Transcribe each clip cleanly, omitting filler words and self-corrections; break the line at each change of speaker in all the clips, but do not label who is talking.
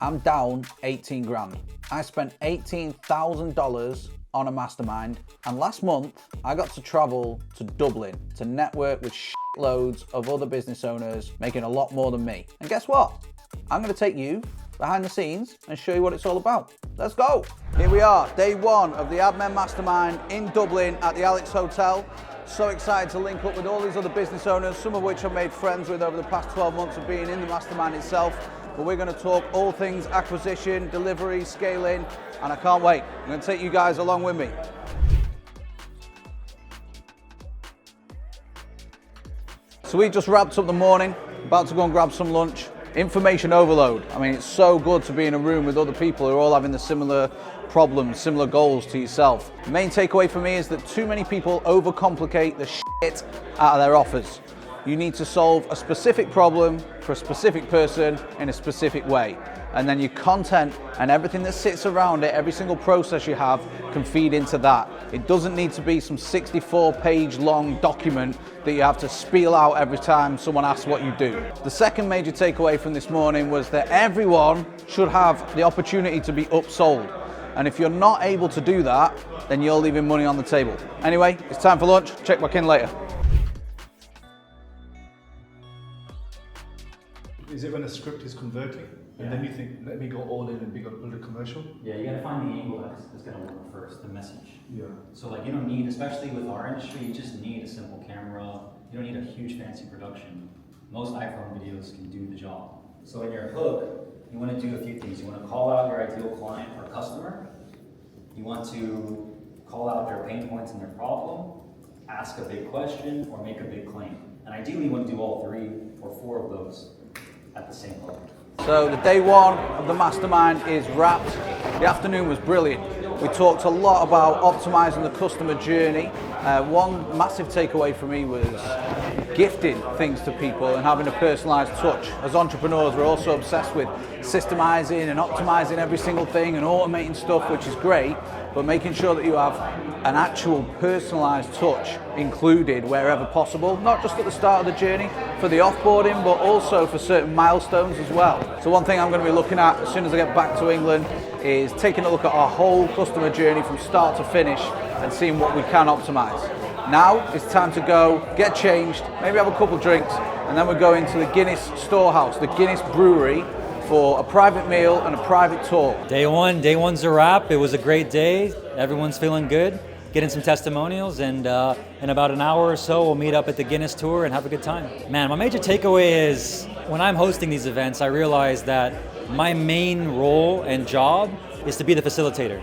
I'm down 18 grand. I spent $18,000 on a mastermind, and last month I got to travel to Dublin to network with loads of other business owners making a lot more than me. And guess what? I'm going to take you behind the scenes and show you what it's all about. Let's go. Here we are, day one of the Admin Mastermind in Dublin at the Alex Hotel. So excited to link up with all these other business owners, some of which I've made friends with over the past 12 months of being in the mastermind itself. But we're going to talk all things acquisition, delivery, scaling, and I can't wait. I'm going to take you guys along with me. So we just wrapped up the morning, about to go and grab some lunch. Information overload. I mean, it's so good to be in a room with other people who are all having the similar problems, similar goals to yourself. The main takeaway for me is that too many people overcomplicate the shit out of their offers. You need to solve a specific problem for a specific person in a specific way. And then your content and everything that sits around it, every single process you have, can feed into that. It doesn't need to be some 64-page long document that you have to spiel out every time someone asks what you do. The second major takeaway from this morning was that everyone should have the opportunity to be upsold. And if you're not able to do that, then you're leaving money on the table. Anyway, it's time for lunch. Check back in later.
Is it when a script is converting and then you think, let me go all in and build a commercial?
Yeah, you gotta find the angle that's gonna work first, the message.
Yeah.
So like you don't need, especially with our industry, you just need a simple camera. You don't need a huge fancy production. Most iPhone videos can do the job. So in your hook, you wanna do a few things. You wanna call out your ideal client or customer. You want to call out their pain points and their problem, ask a big question, or make a big claim. And ideally you wanna do all 3 or 4 of those at the same level.
So the day one of the mastermind is wrapped. The afternoon was brilliant. We talked a lot about optimizing the customer journey. One massive takeaway for me was gifting things to people and having a personalized touch. As entrepreneurs, we're also obsessed with systemizing and optimizing every single thing and automating stuff, which is great, but making sure that you have an actual personalized touch included wherever possible, not just at the start of the journey for the offboarding, but also for certain milestones as well. So one thing I'm going to be looking at as soon as I get back to England is taking a look at our whole customer journey from start to finish and seeing what we can optimize. Now it's time to go, get changed, maybe have a couple drinks, and then we're going to the Guinness storehouse, the Guinness Brewery, for a private meal and a private tour.
Day one's a wrap. It was a great day. Everyone's feeling good. Getting some testimonials, and in about an hour or so, we'll meet up at the Guinness tour and have a good time. Man, my major takeaway is when I'm hosting these events, I realize that my main role and job is to be the facilitator.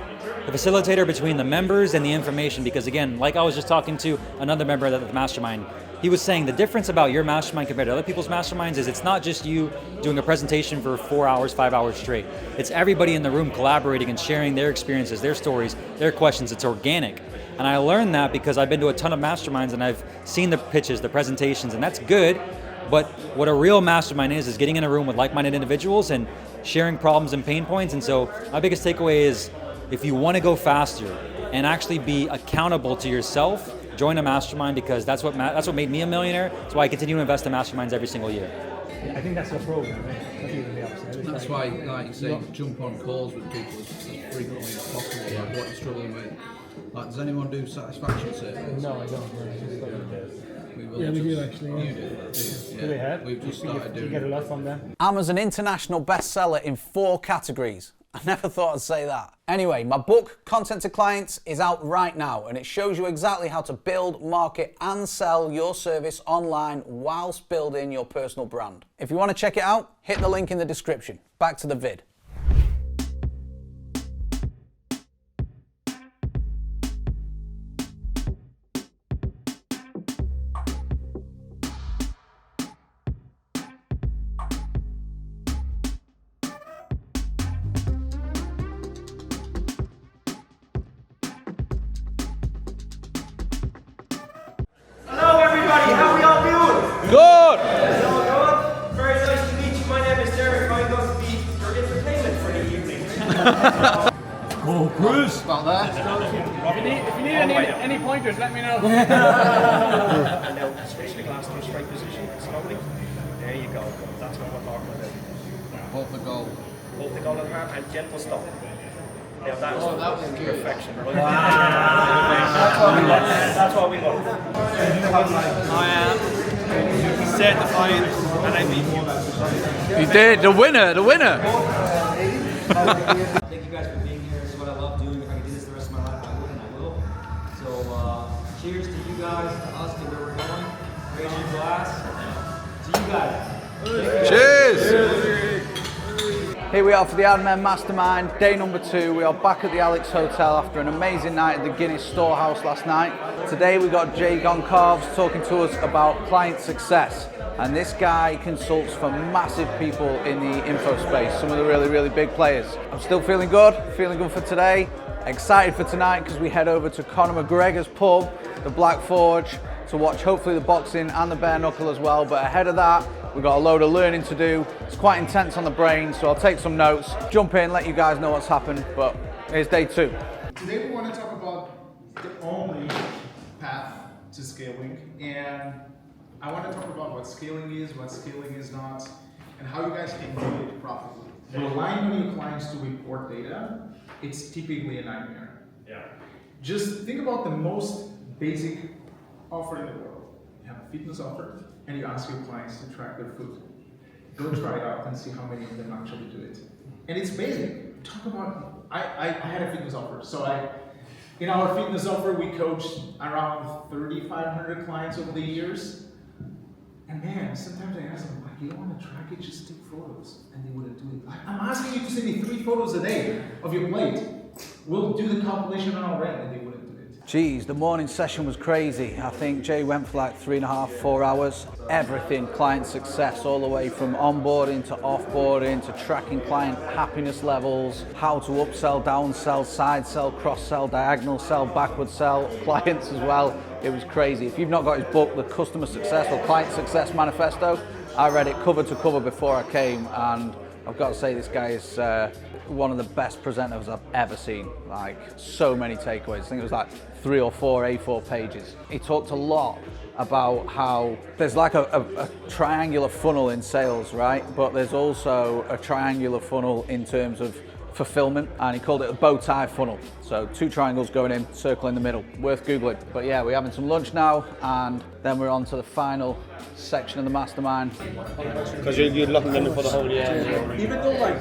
The facilitator between the members and the information, because again, like I was just talking to another member of the mastermind, he was saying the difference about your mastermind compared to other people's masterminds is it's not just you doing a presentation for 4 hours, 5 hours straight. It's everybody in the room collaborating and sharing their experiences, their stories, their questions. It's organic. And I learned that because I've been to a ton of masterminds and I've seen the pitches, the presentations, and that's good. But what a real mastermind is getting in a room with like-minded individuals and sharing problems and pain points. And so my biggest takeaway is if you want to go faster and actually be accountable to yourself, join a mastermind, because that's what made me a millionaire. That's why I continue to invest in masterminds every single year.
I think that's the program, right?
That's why, like you say, jump on calls with people as frequently as possible, like what you're struggling with. Like, does anyone do satisfaction surveys?
No, I don't.
We will
Yeah, we do actually.
You do?
Do we have?
We've just started doing
You get a lot from them?
Amazon international bestseller in 4 categories. I never thought I'd say that. Anyway, my book, Content to Clients, is out right now, and it shows you exactly how to build, market, and sell your service online whilst building your personal brand. If you want to check it out, hit the link in the description. Back to the vid. Good!
Very nice to meet you. My name is Derek. I'm going to be your entertainment for the evening.
Oh, Bruce! About that.
If you need any pointers, let me know.
And now, switch the glass to a straight position, slowly. There you go. That's what we're talking about.
Hold the goal.
We'll take all the time and gentle stop. Yeah, that was perfection. That's what we want.
I am certified and I beat you.
You did, the winner.
Thank you guys for being here. This is what I love doing. If I could do this the rest of my life, I would and I will. So cheers to you guys, to us, to where we're going. Raise your glass to you guys.
Cheers! Here we are for the Admin Mastermind, day number 2. We are back at the Alex Hotel after an amazing night at the Guinness Storehouse last night. Today we got Jay Goncalves talking to us about client success. And this guy consults for massive people in the info space, some of the really, really big players. I'm still feeling good for today. Excited for tonight because we head over to Conor McGregor's pub, the Black Forge, to watch hopefully the boxing and the bare knuckle as well. But ahead of that, we've got a load of learning to do. It's quite intense on the brain, so I'll take some notes, jump in, let you guys know what's happened. But here's day 2.
Today we want to talk about the only path to scaling, and I want to talk about what scaling is not, and how you guys can do it profitably. Relying on your clients to report data, it's typically a nightmare.
Yeah.
Just think about the most basic offer in the world. You have a fitness offer, and you ask your clients to track their food. Go try it out and see how many of them actually do it. And it's basic. Talk about, I had a fitness offer. So in our fitness offer, we coached around 3,500 clients over the years. And man, sometimes I ask them, like, you don't want to track it, just take photos. And they wouldn't do it. I'm asking you to send me 3 photos a day of your plate. We'll do the calculation on our end, and they wouldn't do it.
Geez, the morning session was crazy. I think Jay went for like 3.5, 4 hours. Everything, client success, all the way from onboarding to offboarding to tracking client happiness levels, how to upsell, downsell, side sell, cross sell, diagonal sell, backward sell, clients as well. It was crazy. If you've not got his book, The Customer Success or Client Success Manifesto, I read it cover to cover before I came, and I've got to say this guy is one of the best presenters I've ever seen. Like, so many takeaways. I think it was like 3 or 4 A4 pages. He talked a lot about how there's like a triangular funnel in sales, right? But there's also a triangular funnel in terms of fulfillment, and he called it a bow tie funnel. So 2 triangles going in, circle in the middle. Worth Googling. But yeah, we're having some lunch now, and then we're on to the final section of the mastermind.
Because you're locking them in for the whole year.
Even though like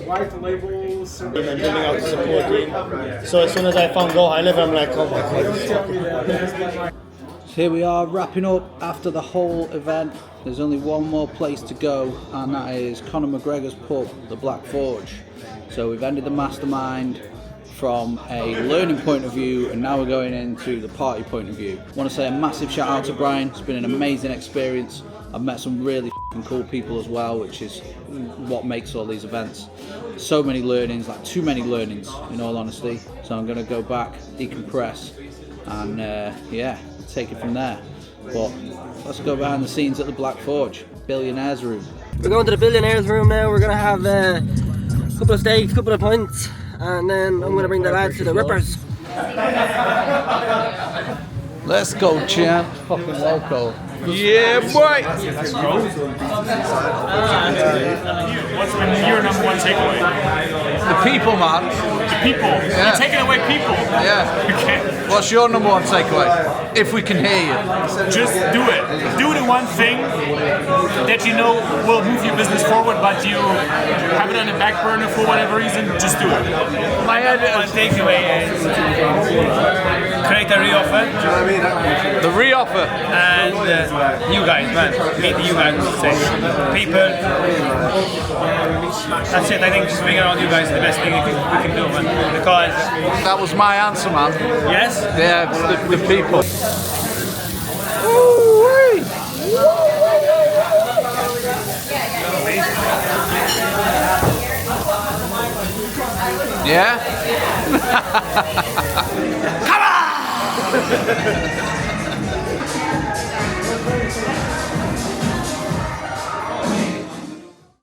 white labels
And building out the support team. So as soon as I found Go High Level, I'm like, oh my god.
So here we are wrapping up after the whole event. There's only one more place to go, and that is Conor McGregor's pub, the Black Forge. So we've ended the mastermind from a learning point of view, and now we're going into the party point of view. I want to say a massive shout out to Brian. It's been an amazing experience. I've met some really cool people as well, which is what makes all these events. So many learnings, like too many learnings in all honesty. So I'm going to go back, decompress, and yeah, take it from there. But let's go behind the scenes at the Black Forge, Billionaires Room.
We're going to the Billionaires Room now. We're going to have a couple of steaks, couple of pints, and then I'm going to bring the lads to the Rippers.
Let's go, champ. Fucking loco. Yeah, boy.
What's been your number 1 takeaway?
The people, man.
The people.
Yeah.
You're taking away people.
Yeah.
Okay.
What's your number 1 takeaway? If we can hear you.
Just do it. Do the one thing that you know will move your business forward, but you have it on the back burner for whatever reason. Just do it.
My one takeaway is create a re-offer.
The re-offer.
And you guys, man, meet you guys, say, people. That's it. I think just being around you guys is the best thing we can do, man. Because
that was my answer, man.
Yes.
Yeah, the people. Yeah. Come on.